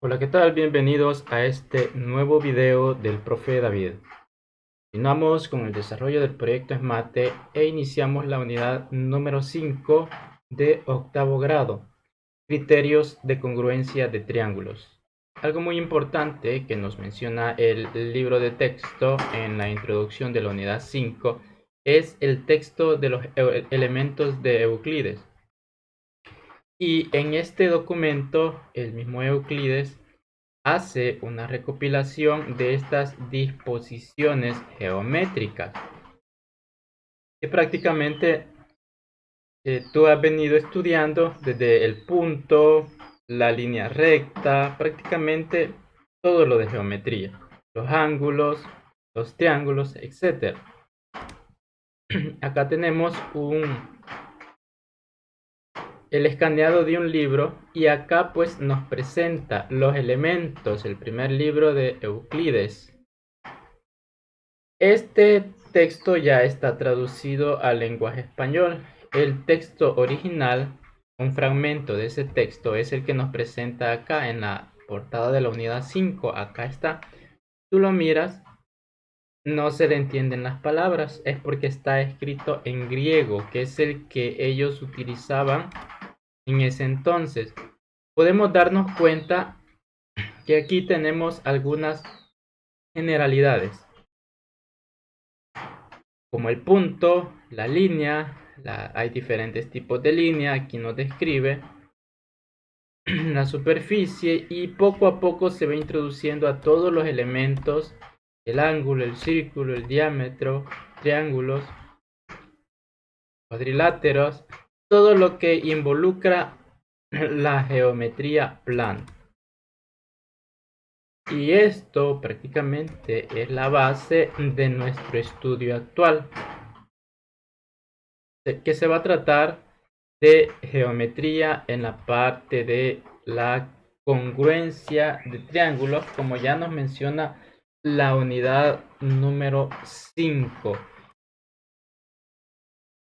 Hola, ¿qué tal? Bienvenidos a este nuevo video del profe David. Continuamos con el desarrollo del proyecto SMATE e iniciamos la unidad número 5 de octavo grado, criterios de congruencia de triángulos. Algo muy importante que nos menciona el libro de texto en la introducción de la unidad 5 es el texto de los elementos de Euclides. Y en este documento, el mismo Euclides hace una recopilación de estas disposiciones geométricas que prácticamente tú has venido estudiando desde el punto, la línea recta, prácticamente todo lo de geometría, los ángulos, los triángulos, etc. Acá tenemos el escaneado de un libro y acá pues nos presenta los elementos, el primer libro de Euclides. Este texto ya está traducido al lenguaje español. El texto original, un fragmento de ese texto, es el que nos presenta acá en la portada de la unidad 5. Acá está. Tú lo miras, no se le entienden las palabras. Es porque está escrito en griego, que es el que ellos utilizaban en ese entonces. Podemos darnos cuenta que aquí tenemos algunas generalidades, como el punto, la línea, hay diferentes tipos de línea, aquí nos describe la superficie y poco a poco se va introduciendo a todos los elementos, el ángulo, el círculo, el diámetro, triángulos, cuadriláteros, todo lo que involucra la geometría plana. Y esto prácticamente es la base de nuestro estudio actual, que se va a tratar de geometría en la parte de la congruencia de triángulos, como ya nos menciona la unidad número 5.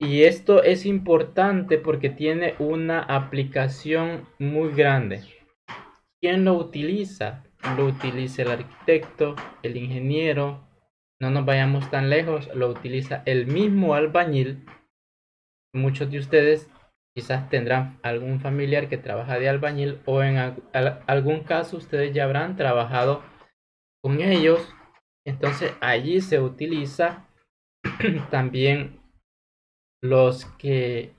Y esto es importante porque tiene una aplicación muy grande. ¿Quién lo utiliza? Lo utiliza el arquitecto, el ingeniero, no nos vayamos tan lejos, lo utiliza el mismo albañil. Muchos de ustedes quizás tendrán algún familiar que trabaja de albañil o en algún caso ustedes ya habrán trabajado con ellos. Entonces allí se utiliza también los que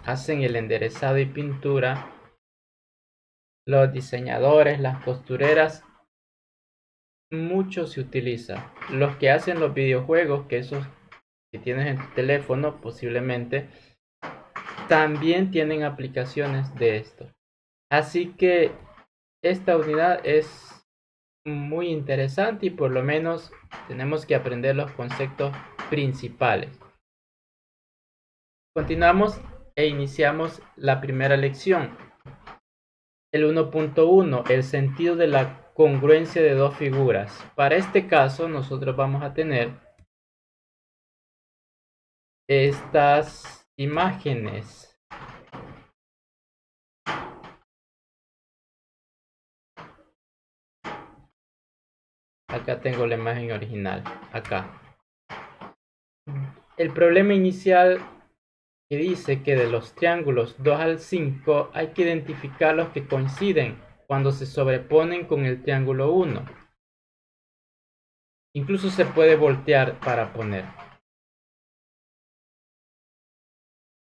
hacen el enderezado y pintura, los diseñadores, las costureras, mucho se utiliza. Los que hacen los videojuegos, que esos que tienes en tu teléfono posiblemente también tienen aplicaciones de esto. Así que esta unidad es muy interesante y por lo menos tenemos que aprender los conceptos principales. Continuamos e iniciamos la primera lección. El 1.1, el sentido de la congruencia de dos figuras. Para este caso nosotros vamos a tener estas imágenes. Acá tengo la imagen original, acá. El problema inicial que dice que de los triángulos 2 al 5 hay que identificar los que coinciden cuando se sobreponen con el triángulo 1. Incluso se puede voltear para poner.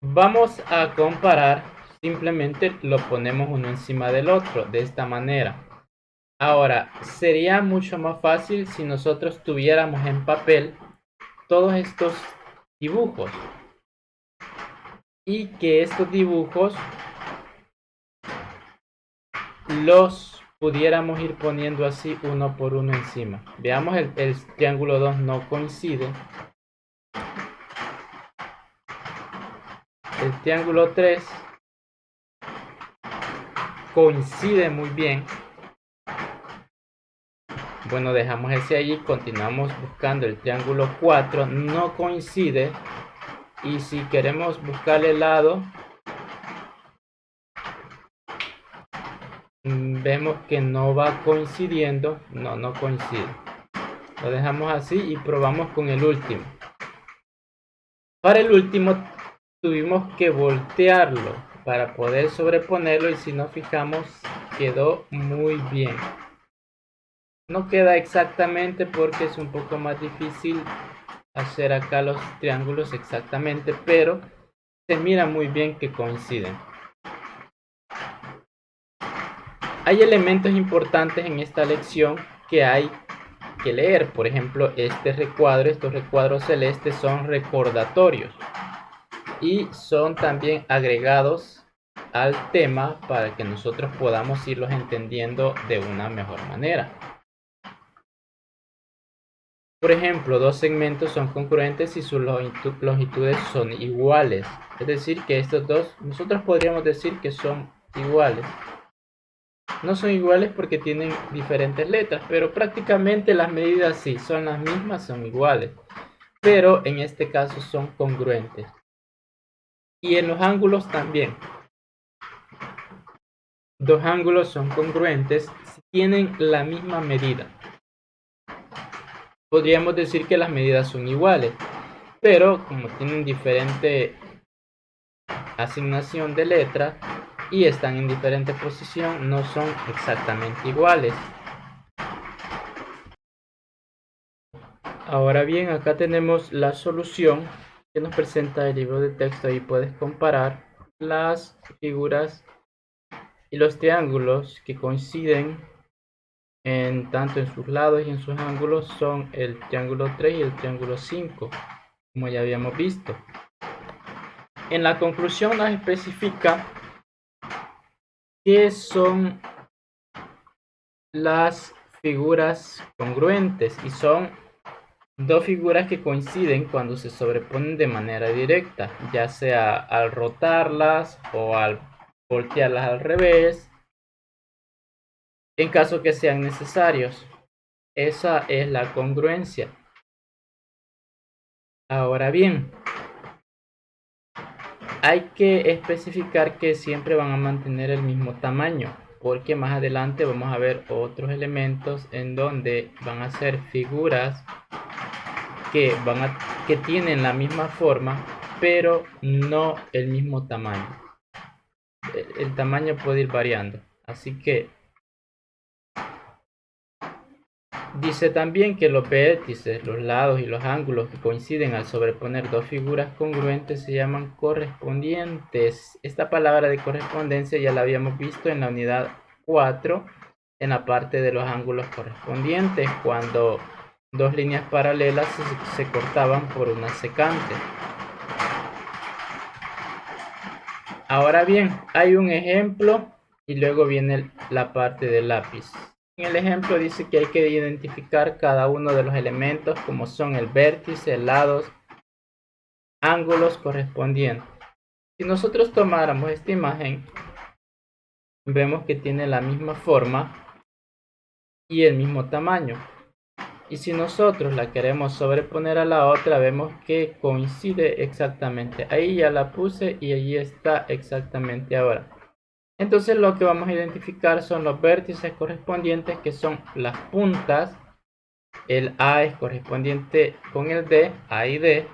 Vamos a comparar, simplemente lo ponemos uno encima del otro, de esta manera. Ahora, sería mucho más fácil si nosotros tuviéramos en papel todos estos dibujos y que estos dibujos los pudiéramos ir poniendo así uno por uno encima. Veamos, el triángulo 2 no coincide. El triángulo 3 coincide muy bien. Bueno, dejamos ese allí, continuamos buscando el triángulo 4, no coincide. Y si queremos buscar el lado, vemos que no va coincidiendo, no coincide. Lo dejamos así y probamos con el último. Para el último tuvimos que voltearlo para poder sobreponerlo y si nos fijamos quedó muy bien. No queda exactamente porque es un poco más difícil hacer acá los triángulos exactamente, pero se mira muy bien que coinciden. Hay elementos importantes en esta lección que hay que leer. Por ejemplo, estos recuadros celestes son recordatorios y son también agregados al tema para que nosotros podamos irlos entendiendo de una mejor manera. Por ejemplo, dos segmentos son congruentes si sus longitudes son iguales. Es decir, que estos dos, nosotros podríamos decir que son iguales. No son iguales porque tienen diferentes letras, pero prácticamente las medidas sí son las mismas, son iguales. Pero en este caso son congruentes. Y en los ángulos también. Dos ángulos son congruentes si tienen la misma medida. Podríamos decir que las medidas son iguales, pero como tienen diferente asignación de letra y están en diferente posición, no son exactamente iguales. Ahora bien, acá tenemos la solución que nos presenta el libro de texto y puedes comparar las figuras y los triángulos que coinciden tanto en sus lados y en sus ángulos son el triángulo 3 y el triángulo 5, como ya habíamos visto. En la conclusión nos especifica qué son las figuras congruentes y son dos figuras que coinciden cuando se sobreponen de manera directa, ya sea al rotarlas o al voltearlas al revés, en caso que sean necesarios. Esa es la congruencia. Ahora bien, hay que especificar que siempre van a mantener el mismo tamaño, porque más adelante vamos a ver otros elementos en donde van a ser figuras que tienen la misma forma, pero no el mismo tamaño. El tamaño puede ir variando. Así que dice también que los vértices, los lados y los ángulos que coinciden al sobreponer dos figuras congruentes se llaman correspondientes. Esta palabra de correspondencia ya la habíamos visto en la unidad 4, en la parte de los ángulos correspondientes, cuando dos líneas paralelas se cortaban por una secante. Ahora bien, hay un ejemplo y luego viene la parte del lápiz. En el ejemplo dice que hay que identificar cada uno de los elementos como son el vértice, lados, ángulos correspondientes. Si nosotros tomáramos esta imagen, vemos que tiene la misma forma y el mismo tamaño. Y si nosotros la queremos sobreponer a la otra, vemos que coincide exactamente. Ahí ya la puse y allí está exactamente ahora. Entonces lo que vamos a identificar son los vértices correspondientes, que son las puntas. El A es correspondiente con el D, A y D.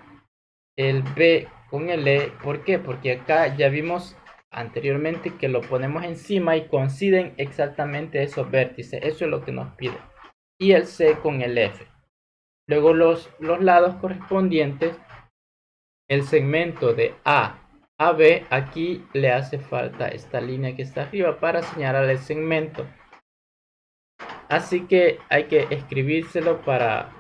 El B con el E. ¿Por qué? Porque acá ya vimos anteriormente que lo ponemos encima y coinciden exactamente esos vértices. Eso es lo que nos pide. Y el C con el F. Luego los lados correspondientes, el segmento de A a B, aquí le hace falta esta línea que está arriba para señalar el segmento. Así que hay que escribírselo para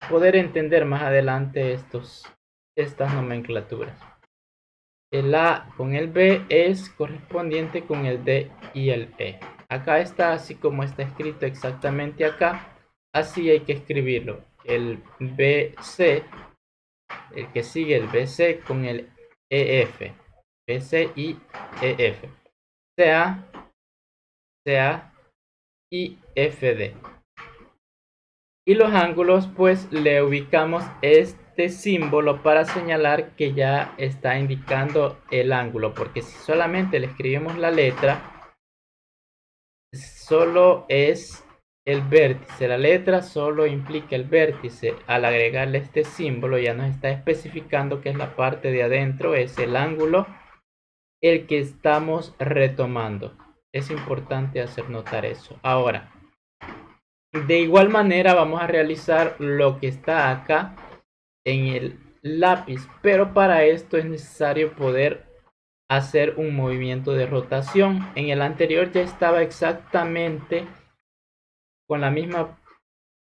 poder entender más adelante estas nomenclaturas. El A con el B es correspondiente con el D y el E. Acá está así como está escrito exactamente acá. Así hay que escribirlo. El BC, el que sigue el BC con el EF. BC y EF. CA, CA y FD. Y los ángulos, pues le ubicamos este símbolo para señalar que ya está indicando el ángulo, porque si solamente le escribimos la letra solo es el vértice. La letra solo implica el vértice. Al agregarle este símbolo ya nos está especificando que es la parte de adentro, es el ángulo el que estamos retomando. Es importante hacer notar eso. Ahora, de igual manera vamos a realizar lo que está acá en el lápiz, pero para esto es necesario poder hacer un movimiento de rotación. En el anterior ya estaba exactamente con la misma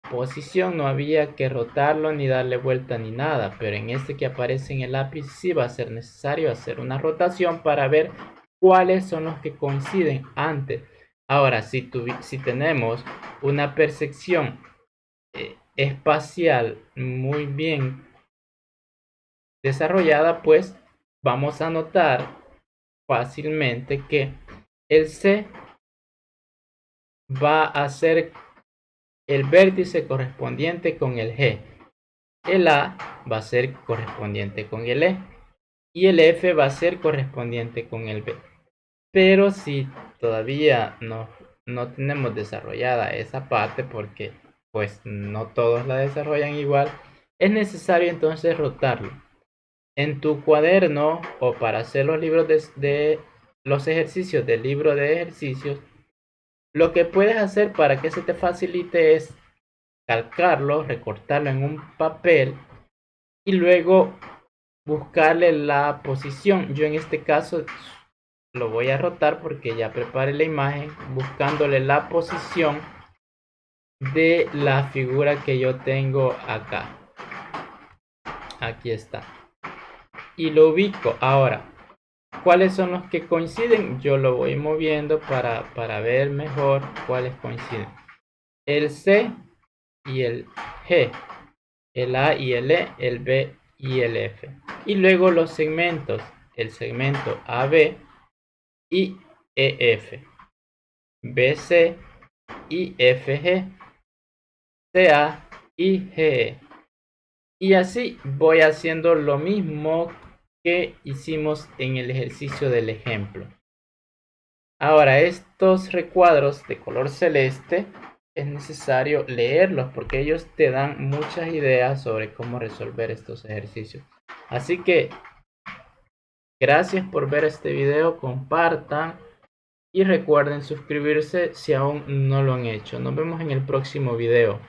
posición, no había que rotarlo ni darle vuelta ni nada, pero en este que aparece en el lápiz sí va a ser necesario hacer una rotación para ver cuáles son los que coinciden antes. Ahora, si tenemos una percepción espacial muy bien desarrollada, pues vamos a notar fácilmente que el C va a ser el vértice correspondiente con el G, el A va a ser correspondiente con el E y el F va a ser correspondiente con el B. Pero si todavía no tenemos desarrollada esa parte, porque pues no todos la desarrollan igual, es necesario entonces rotarlo. En tu cuaderno o para hacer los libros de los ejercicios del libro de ejercicios, lo que puedes hacer para que se te facilite es calcarlo, recortarlo en un papel y luego buscarle la posición. Yo en este caso lo voy a rotar porque ya preparé la imagen buscándole la posición de la figura que yo tengo acá. Aquí está. Y lo ubico. Ahora, ¿cuáles son los que coinciden? Yo lo voy moviendo para ver mejor cuáles coinciden. El C y el G, el A y el E, el B y el F. Y luego los segmentos, el segmento AB y EF, BC y FG, CA y GE. Y así voy haciendo lo mismo que hicimos en el ejercicio del ejemplo. Ahora, estos recuadros de color celeste es necesario leerlos porque ellos te dan muchas ideas sobre cómo resolver estos ejercicios. Así que gracias por ver este video, compartan y recuerden suscribirse si aún no lo han hecho. Nos vemos en el próximo video.